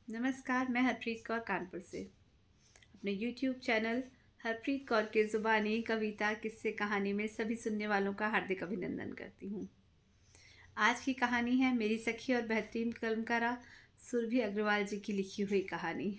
नमस्कार, मैं हरप्रीत कौर कानपुर से। अपने YouTube चैनल हरप्रीत कौर के ज़ुबानी कविता किस्से कहानी में सभी सुनने वालों का हार्दिक अभिनंदन करती हूँ। आज की कहानी है मेरी सखी और बेहतरीन कलमकारा सुरभि अग्रवाल जी की लिखी हुई कहानी।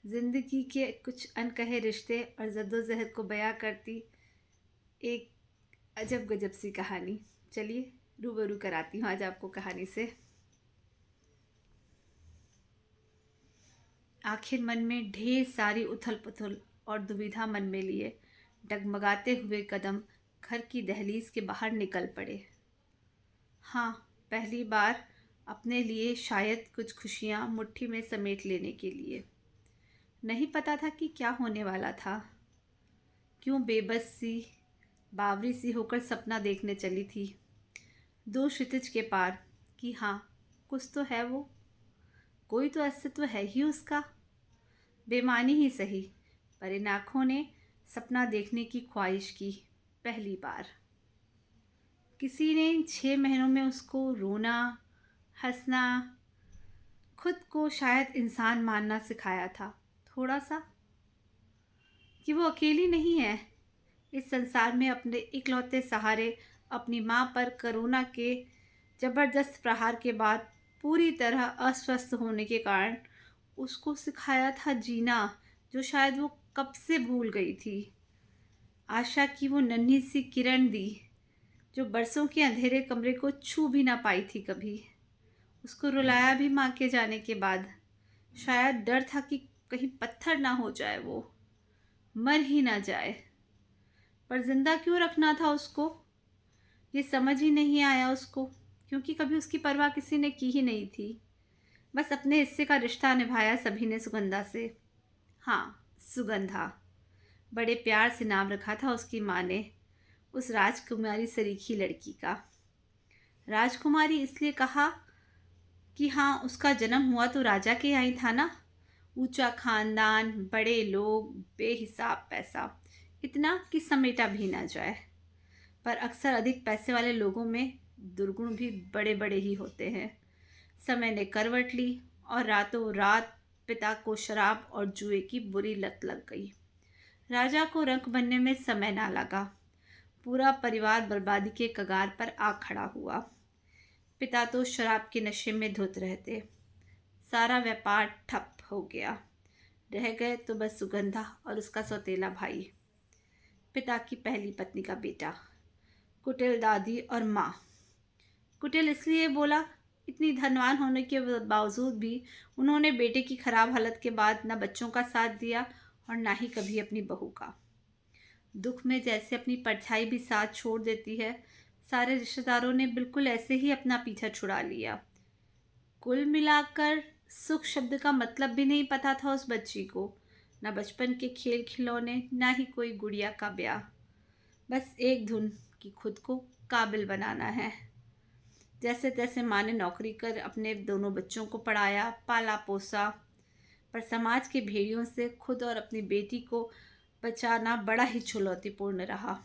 ज़िंदगी के कुछ अनकहे रिश्ते और जद्दोजहद को बयां करती एक अजब गजब सी कहानी। चलिए रूबरू कराती हूँ आज आपको कहानी से। आखिर मन में ढेर सारी उथल पुथल और दुविधा मन में लिए डगमगाते हुए कदम घर की दहलीज के बाहर निकल पड़े। हाँ, पहली बार अपने लिए शायद कुछ खुशियाँ मुट्ठी में समेट लेने के लिए। नहीं पता था कि क्या होने वाला था। क्यों बेबस सी बावरी सी होकर सपना देखने चली थी दो क्षितिज के पार कि हाँ, कुछ तो है वो, कोई तो अस्तित्व है ही उसका। बेमानी ही सही, पर इन आँखों ने सपना देखने की ख्वाहिश की पहली बार। किसी ने इन 6 महीनों में उसको रोना, हंसना, खुद को शायद इंसान मानना सिखाया था थोड़ा सा, कि वो अकेली नहीं है इस संसार में। अपने इकलौते सहारे अपनी माँ पर कोरोना के ज़बरदस्त प्रहार के बाद पूरी तरह अस्वस्थ होने के कारण उसको सिखाया था जीना, जो शायद वो कब से भूल गई थी। आशा की वो नन्ही सी किरण दी जो बरसों के अंधेरे कमरे को छू भी ना पाई थी कभी। उसको रुलाया भी माँ के जाने के बाद। शायद डर था कि कहीं पत्थर ना हो जाए, वो मर ही ना जाए। पर जिंदा क्यों रखना था उसको, ये समझ ही नहीं आया उसको, क्योंकि कभी उसकी परवाह किसी ने की ही नहीं थी। बस अपने हिस्से का रिश्ता निभाया सभी ने सुगंधा से। हाँ, सुगंधा, बड़े प्यार से नाम रखा था उसकी माँ ने उस राजकुमारी सरीखी लड़की का। राजकुमारी इसलिए कहा कि हाँ, उसका जन्म हुआ तो राजा के यहाँ ही था ना। ऊंचा खानदान, बड़े लोग, बेहिसाब पैसा, इतना कि समेटा भी ना जाए। पर अक्सर अधिक पैसे वाले लोगों में दुर्गुण भी बड़े बड़े ही होते हैं। समय ने करवट ली और रातों रात पिता को शराब और जुए की बुरी लत लग गई। राजा को रंक बनने में समय ना लगा। पूरा परिवार बर्बादी के कगार पर आ खड़ा हुआ। पिता तो शराब के नशे में धुत रहते। सारा व्यापार ठप हो गया। रह गए तो बस सुगंधा और उसका सौतेला भाई, पिता की पहली पत्नी का बेटा। कुटिल दादी और माँ। कुटिल इसलिए बोला, इतनी धनवान होने के बावजूद भी उन्होंने बेटे की खराब हालत के बाद ना बच्चों का साथ दिया और ना ही कभी अपनी बहू का। दुख में जैसे अपनी परछाई भी साथ छोड़ देती है, सारे रिश्तेदारों ने बिल्कुल ऐसे ही अपना पीछा छुड़ा लिया। कुल मिलाकर सुख शब्द का मतलब भी नहीं पता था उस बच्ची को। ना बचपन के खेल खिलौने, ना ही कोई गुड़िया का ब्याह। बस एक धुन कि खुद को काबिल बनाना है। जैसे तैसे माँ ने नौकरी कर अपने दोनों बच्चों को पढ़ाया, पाला पोसा। पर समाज के भेड़ियों से खुद और अपनी बेटी को बचाना बड़ा ही चुनौतीपूर्ण रहा।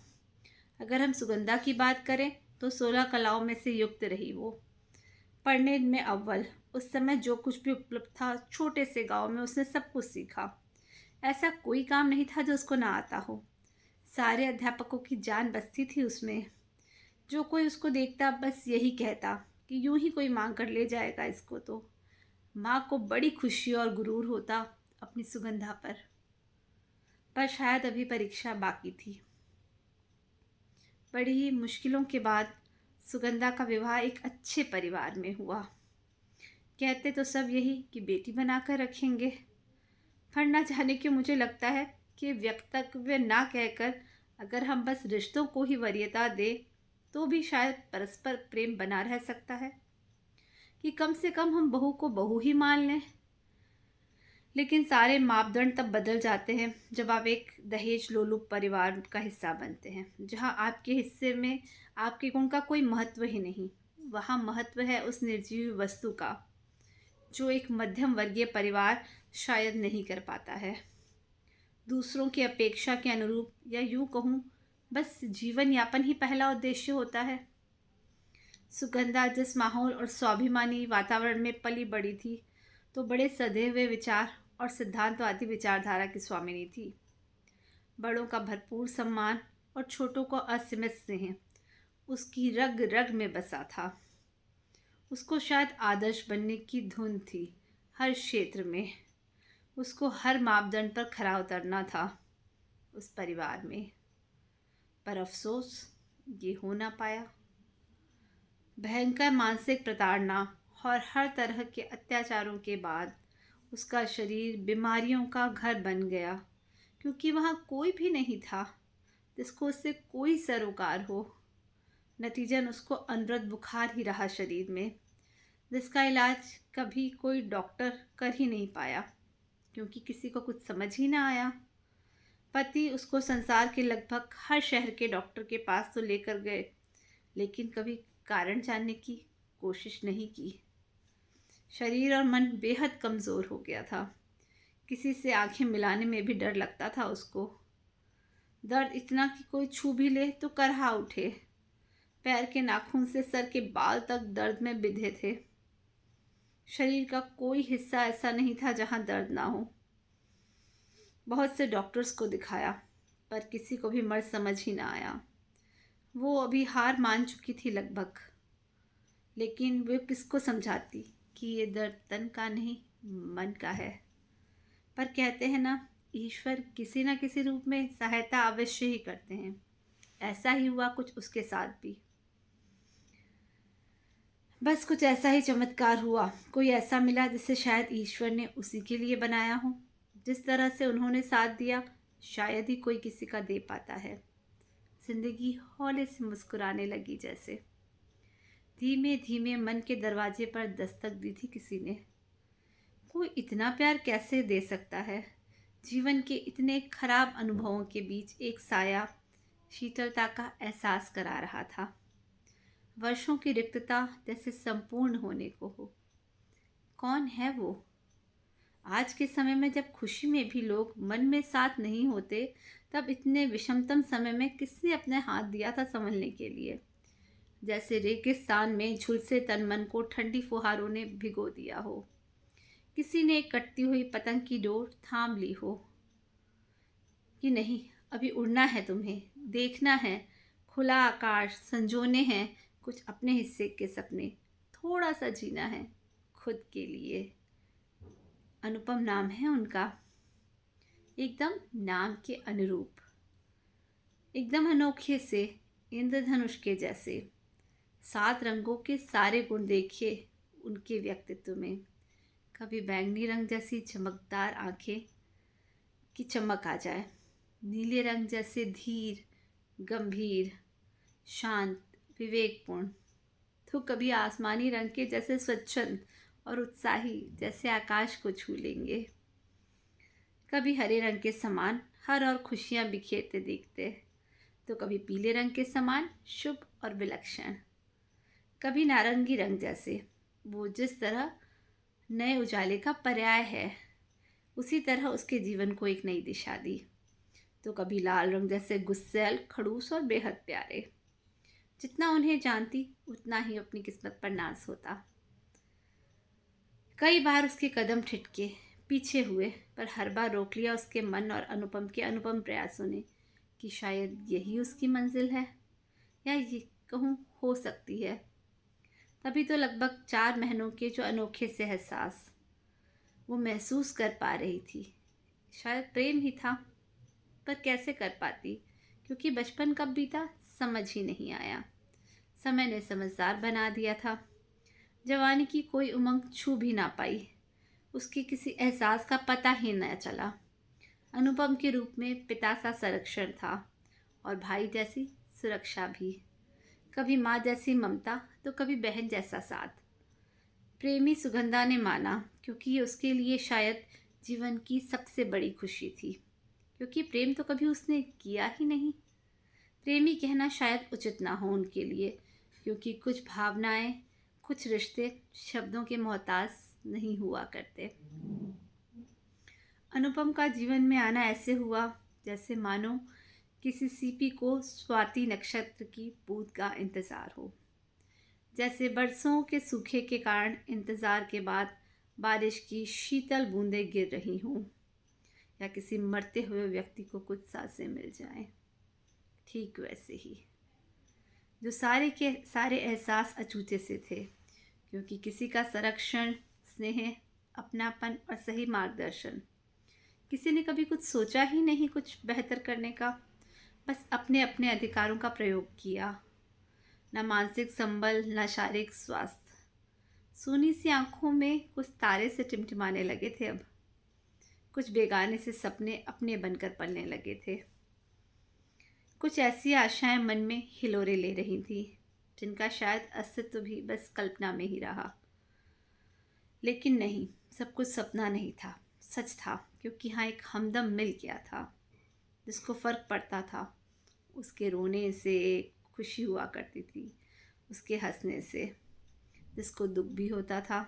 अगर हम सुगंधा की बात करें तो 16 कलाओं में से युक्त रही वो। पढ़ने में अव्वल, उस समय जो कुछ भी उपलब्ध था छोटे से गांव में उसने सब कुछ सीखा। ऐसा कोई काम नहीं था जो उसको ना आता हो। सारे अध्यापकों की जान बसती थी उसमें। जो कोई उसको देखता बस यही कहता कि यूं ही कोई मांग कर ले जाएगा इसको तो। माँ को बड़ी खुशी और गुरूर होता अपनी सुगंधा पर शायद अभी परीक्षा बाकी थी। बड़ी ही मुश्किलों के बाद सुगंधा का विवाह एक अच्छे परिवार में हुआ। कहते तो सब यही कि बेटी बनाकर रखेंगे, पर ना जाने क्यों मुझे लगता है कि वक्तव्य ना कहकर अगर हम बस रिश्तों को ही वरीयता दे तो भी शायद परस्पर प्रेम बना रह सकता है, कि कम से कम हम बहू को बहू ही मान लें। लेकिन सारे मापदंड तब बदल जाते हैं जब आप एक दहेज लोलुप परिवार का हिस्सा बनते हैं, जहां आपके हिस्से में आपके गुण का कोई महत्व ही नहीं। वहां महत्व है उस निर्जीव वस्तु का जो एक मध्यम वर्गीय परिवार शायद नहीं कर पाता है। दूसरों की अपेक्षा के अनुरूप, या यूं कहूँ बस जीवन यापन ही पहला उद्देश्य होता है। सुगंधा जिस माहौल और स्वाभिमानी वातावरण में पली बड़ी थी, तो बड़े सधे हुए विचार और सिद्धांतवादी विचारधारा की स्वामिनी थी। बड़ों का भरपूर सम्मान और छोटों को असीमित स्नेह उसकी रग रग में बसा था। उसको शायद आदर्श बनने की धुन थी। हर क्षेत्र में उसको हर मापदंड पर खरा उतरना था उस परिवार में। पर अफसोस ये हो ना पाया। भयंकर मानसिक प्रताड़ना और हर तरह के अत्याचारों के बाद उसका शरीर बीमारियों का घर बन गया, क्योंकि वहाँ कोई भी नहीं था जिसको उससे कोई सरोकार हो। नतीजन उसको अनवरत बुखार ही रहा शरीर में, जिसका इलाज कभी कोई डॉक्टर कर ही नहीं पाया, क्योंकि किसी को कुछ समझ ही ना आया। पति उसको संसार के लगभग हर शहर के डॉक्टर के पास तो लेकर गए, लेकिन कभी कारण जानने की कोशिश नहीं की। शरीर और मन बेहद कमज़ोर हो गया था। किसी से आंखें मिलाने में भी डर लगता था उसको। दर्द इतना कि कोई छू भी ले तो करहा उठे। पैर के नाखून से सर के बाल तक दर्द में बिंधे थे। शरीर का कोई हिस्सा ऐसा नहीं था जहां दर्द ना हो। बहुत से डॉक्टर्स को दिखाया, पर किसी को भी मर्ज समझ ही ना आया। वो अभी हार मान चुकी थी लगभग, लेकिन वो किसको समझाती कि ये दर्द तन का नहीं मन का है। पर कहते हैं ना, ईश्वर किसी न किसी रूप में सहायता अवश्य ही करते हैं। ऐसा ही हुआ कुछ उसके साथ भी। बस कुछ ऐसा ही चमत्कार हुआ। कोई ऐसा मिला जिसे शायद ईश्वर ने उसी के लिए बनाया हो। जिस तरह से उन्होंने साथ दिया, शायद ही कोई किसी का दे पाता है। जिंदगी हौले से मुस्कुराने लगी जैसे। धीमे धीमे मन के दरवाजे पर दस्तक दी थी किसी ने। कोई इतना प्यार कैसे दे सकता है? जीवन के इतने खराब अनुभवों के बीच एक साया शीतलता का एहसास करा रहा था। वर्षों की रिक्तता जैसे संपूर्ण होने को हो। कौन है वो? आज के समय में जब खुशी में भी लोग मन में साथ नहीं होते, तब इतने विषमतम समय में किसने अपने हाथ दिया था संभलने के लिए? जैसे रेगिस्तान में झुलसे तन मन को ठंडी फुहारों ने भिगो दिया हो। किसी ने कटती हुई पतंग की डोर थाम ली हो कि नहीं, अभी उड़ना है तुम्हें, देखना है खुला आकाश, संजोने हैं कुछ अपने हिस्से के सपने, थोड़ा सा जीना है खुद के लिए। अनुपम नाम है उनका, एकदम नाम के अनुरूप, एकदम अनोखे से, इंद्रधनुष के जैसे। 7 रंगों के सारे गुण देखिए उनके व्यक्तित्व में। कभी बैंगनी रंग जैसी चमकदार आंखें की चमक आ जाए, नीले रंग जैसे धीर, गंभीर, शांत, विवेकपूर्ण, तो कभी आसमानी रंग के जैसे स्वच्छंद और उत्साही, जैसे आकाश को छू लेंगे। कभी हरे रंग के समान हर और खुशियाँ बिखेरते दिखते, तो कभी पीले रंग के समान शुभ और विलक्षण। कभी नारंगी रंग जैसे, वो जिस तरह नए उजाले का पर्याय है, उसी तरह उसके जीवन को एक नई दिशा दी। तो कभी लाल रंग जैसे गुस्सैल, खड़ूस और बेहद प्यारे। जितना उन्हें जानती उतना ही अपनी किस्मत पर नाज होता। कई बार उसके कदम ठिठके, पीछे हुए, पर हर बार रोक लिया उसके मन और अनुपम के अनुपम प्रयासों ने कि शायद यही उसकी मंजिल है, या ये कहूँ हो सकती है। तभी तो लगभग 4 महीनों के जो अनोखे से एहसास वो महसूस कर पा रही थी, शायद प्रेम ही था। पर कैसे कर पाती, क्योंकि बचपन कब बीता समझ ही नहीं आया। समय ने समझदार बना दिया था। जवानी की कोई उमंग छू भी ना पाई, उसके किसी एहसास का पता ही न चला। अनुपम के रूप में पिता सा संरक्षण था और भाई जैसी सुरक्षा भी। कभी माँ जैसी ममता तो कभी बहन जैसा साथ। प्रेमी सुगंधा ने माना, क्योंकि ये उसके लिए शायद जीवन की सबसे बड़ी खुशी थी, क्योंकि प्रेम तो कभी उसने किया ही नहीं। प्रेमी कहना शायद उचित ना हो उनके लिए, क्योंकि कुछ भावनाएं, कुछ रिश्ते शब्दों के मोहताज नहीं हुआ करते। अनुपम का जीवन में आना ऐसे हुआ जैसे मानो किसी सीपी को स्वाति नक्षत्र की बूंद का इंतज़ार हो। जैसे बरसों के सूखे के कारण इंतज़ार के बाद बारिश की शीतल बूंदें गिर रही हों, या किसी मरते हुए व्यक्ति को कुछ सांसें मिल जाएं। ठीक वैसे ही जो सारे के सारे एहसास अछूते से थे, क्योंकि किसी का संरक्षण, स्नेह, अपनापन और सही मार्गदर्शन। किसी ने कभी कुछ सोचा ही नहीं कुछ बेहतर करने का, बस अपने अपने अधिकारों का प्रयोग किया। न मानसिक संबल, न शारीरिक स्वास्थ्य। सूनी सी आंखों में कुछ तारे से टिमटिमाने लगे थे अब। कुछ बेगाने से सपने अपने बनकर पलने लगे थे। कुछ ऐसी आशाएं मन में हिलोरे ले रही थी जिनका शायद अस्तित्व भी बस कल्पना में ही रहा। लेकिन नहीं, सब कुछ सपना नहीं था, सच था। क्योंकि हाँ, एक हमदम मिल गया था जिसको फ़र्क पड़ता था। उसके रोने से खुशी हुआ करती थी, उसके हंसने से। जिसको दुख भी होता था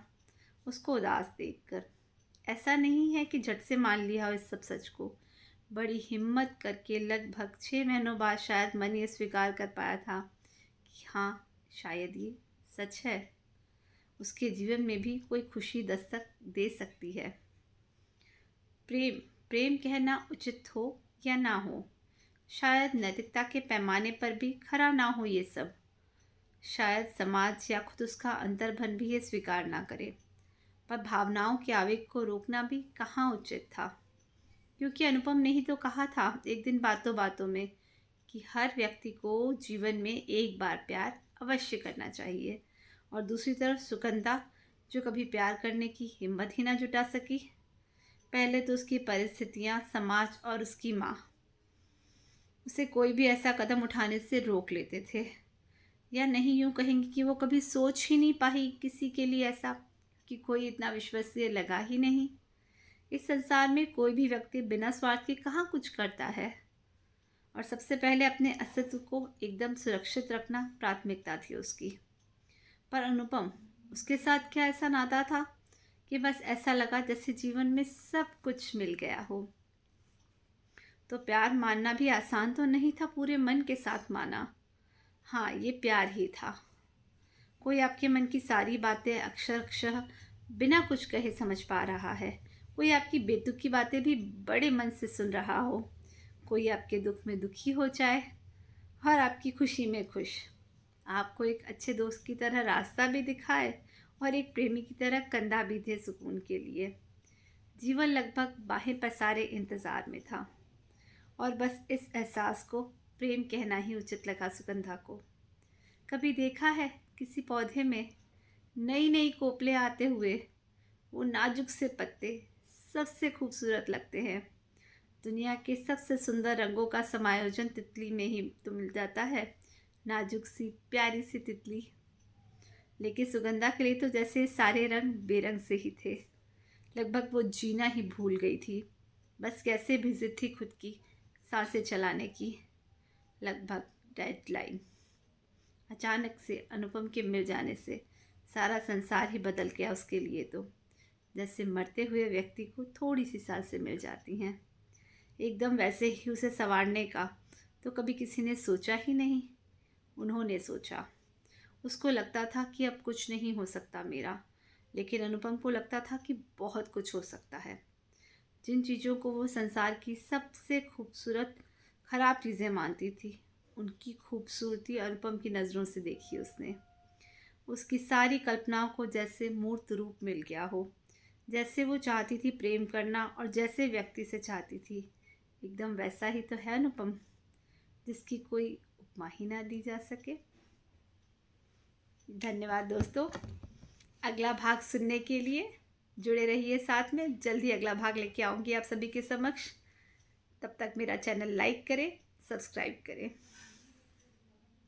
उसको उदास देखकर। ऐसा नहीं है कि झट से मान लिया हो इस सब सच को। बड़ी हिम्मत करके लगभग 6 महीनों बाद शायद मन ये स्वीकार कर पाया था कि हाँ, शायद ये सच है। उसके जीवन में भी कोई खुशी दस्तक दे सकती है। प्रेम प्रेम कहना उचित हो या ना हो, शायद नैतिकता के पैमाने पर भी खरा ना हो ये सब। शायद समाज या खुद उसका अंतर्मन भी ये स्वीकार ना करे। पर भावनाओं के आवेग को रोकना भी कहाँ उचित था। क्योंकि अनुपम ने ही तो कहा था एक दिन बातों बातों में कि हर व्यक्ति को जीवन में एक बार प्यार अवश्य करना चाहिए। और दूसरी तरफ सुगंधा, जो कभी प्यार करने की हिम्मत ही ना जुटा सकी। पहले तो उसकी परिस्थितियाँ, समाज और उसकी माँ उसे कोई भी ऐसा कदम उठाने से रोक लेते थे। या नहीं, यूँ कहेंगे कि वो कभी सोच ही नहीं पाई किसी के लिए ऐसा, कि कोई इतना विश्वसनीय लगा ही नहीं। इस संसार में कोई भी व्यक्ति बिना स्वार्थ के कहाँ कुछ करता है। और सबसे पहले अपने अस्तित्व को एकदम सुरक्षित रखना प्राथमिकता थी उसकी। पर अनुपम, उसके साथ क्या ऐसा नाता था कि बस ऐसा लगा जैसे जीवन में सब कुछ मिल गया हो। तो प्यार मानना भी आसान तो नहीं था, पूरे मन के साथ माना। हाँ, ये प्यार ही था। कोई आपके मन की सारी बातें अक्षरशः बिना कुछ कहे समझ पा रहा है। कोई आपकी बेतुकी बातें भी बड़े मन से सुन रहा हो। कोई आपके दुख में दुखी हो जाए और आपकी खुशी में खुश। आपको एक अच्छे दोस्त की तरह रास्ता भी दिखाए और एक प्रेमी की तरह कंधा भी दे सुकून के लिए। जीवन लगभग बाहें पसारे इंतज़ार में था। और बस इस एहसास को प्रेम कहना ही उचित लगा सुगंधा को। कभी देखा है किसी पौधे में नई नई कोपले आते हुए? वो नाजुक से पत्ते सबसे खूबसूरत लगते हैं। दुनिया के सबसे सुंदर रंगों का समायोजन तितली में ही तो मिल जाता है। नाजुक सी प्यारी सी तितली। लेकिन सुगंधा के लिए तो जैसे सारे रंग बेरंग से ही थे। लगभग वो जीना ही भूल गई थी। बस कैसे भी जिद थी खुद की सांसें चलाने की। लगभग डेडलाइन। अचानक से अनुपम के मिल जाने से सारा संसार ही बदल गया उसके लिए। तो जैसे मरते हुए व्यक्ति को थोड़ी सी सांसें मिल जाती हैं, एकदम वैसे ही उसे संवारने का तो कभी किसी ने सोचा ही नहीं। उन्होंने सोचा। उसको लगता था कि अब कुछ नहीं हो सकता मेरा, लेकिन अनुपम को लगता था कि बहुत कुछ हो सकता है। जिन चीज़ों को वो संसार की सबसे खूबसूरत ख़राब चीज़ें मानती थी, उनकी खूबसूरती अनुपम की नज़रों से देखी उसने। उसकी सारी कल्पनाओं को जैसे मूर्त रूप मिल गया हो। जैसे वो चाहती थी प्रेम करना और जैसे व्यक्ति से चाहती थी, एकदम वैसा ही तो है अनुपम, जिसकी कोई उपमा ही ना दी जा सके। धन्यवाद दोस्तों, अगला भाग सुनने के लिए जुड़े रहिए साथ में। जल्दी अगला भाग लेके आऊँगी आप सभी के समक्ष। तब तक मेरा चैनल लाइक करें, सब्सक्राइब करें।